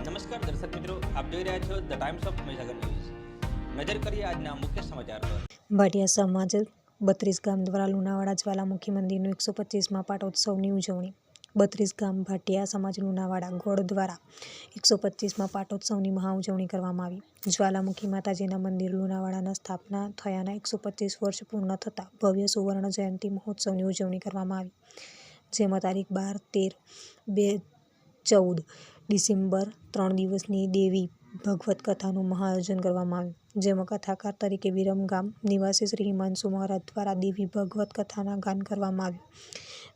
નમસ્કાર દર્શક મિત્રો, આપ જોઈ રહ્યા છો the times of Mahisagar news. નજર કરીએ આજના મુખ્ય સમાચાર પર। ભાટિયા સમાજ 32 ગામ દ્વારા લુણાવાડા જ્વાલામુખી મંદિરનો 125મા પાટોત્સવની ઉજવણી। 32 ગામ ભાટિયા સમાજ લુણાવાડા ગોળ દ્વારા 125મા પાટોત્સવની મહા ઉજવણી કરવામાં આવી। જ્વાલામુખી માતાજીના મંદિર લુણાવાડાના સ્થાપના થયાના 125 વર્ષ પૂર્ણ થતાં ભવ્ય સુવર્ણ જયંતિ મહોત્સવની ઉજવણી કરવામાં આવી। જેમાં તારીખ 12, 13, 14 ડિસેમ્બર 3 દિવસની દેવી ભગવત કથાનું મહાઆયોજન કરવામાં આવ્યું। જેમાં કથાકાર તરીકે વિરમગામ નિવાસી શ્રી હિમાંશુ મહારાજ દ્વારા દેવી ભગવત કથાના ગાન કરવામાં આવ્યું।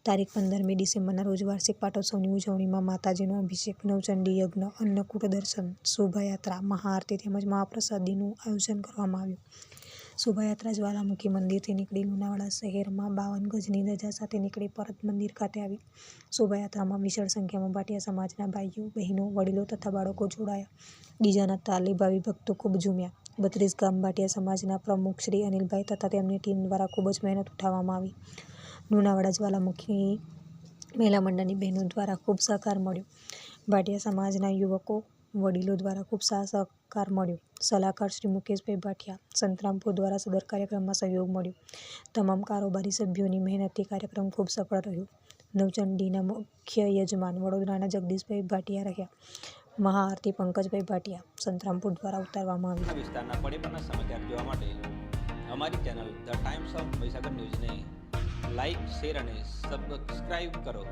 તારીખ 15મી ડિસેમ્બરના રોજ વાર્ષિક પાટોત્સવની ઉજવણીમાં માતાજીનો અભિષેક, નવચંડી યજ્ઞ, અન્નકૂટ દર્શન, શોભાયાત્રા, મહાઆરતી તેમજ મહાપ્રસાદીનું આયોજન કરવામાં આવ્યું। શોભાયાત્રા જ્વાલામુખી મંદિરથી નીકળી લુણાવાડા શહેરમાં 52 ગજની ધજા સાથે નીકળી પરત મંદિર ખાતે આવી। શોભાયાત્રામાં વિશાળ સંખ્યામાં ભાટિયા સમાજના ભાઈઓ, બહેનો, વડીલો તથા બાળકો જોડાયા। ડીજાના તાલે ભાવિ ભક્તો ખૂબ ઝૂમ્યા। 32 ગામ ભાટિયા સમાજના પ્રમુખ શ્રી અનિલભાઈ તથા તેમની ટીમ દ્વારા ખૂબ જ મહેનત ઉઠાવવામાં આવી। લુણાવાડા જ્વાલામુખી મહિલા મંડળની બહેનો દ્વારા ખૂબ સહકાર મળ્યો। ભાટિયા સમાજના યુવકો, વડીલો દ્વારા ખૂબ સહકાર મળ્યો। સલાહકાર શ્રી મુકેશભાઈ ભાટિયા, સંતરામપુર દ્વારા સદર કાર્યક્રમમાં સહયોગ મળ્યો। તમામ કારોબારી સભ્યોની મહેનતથી કાર્યક્રમ ખૂબ સફળ રહ્યો। નવચંડીના મુખ્ય યજમાન વડોદરાના જગદીશભાઈ ભાટિયા રહ્યા। મહાઆરતી પંકજભાઈ ભાટિયા, સંતરામપુર દ્વારા ઉતારવામાં આવી। વિસ્તારના પડે પરના સમાચાર જોવા માટે અમારી channel the times of Mahisagar ન્યૂઝને લાઇક, શેર અને સબસ્ક્રાઇબ કરો।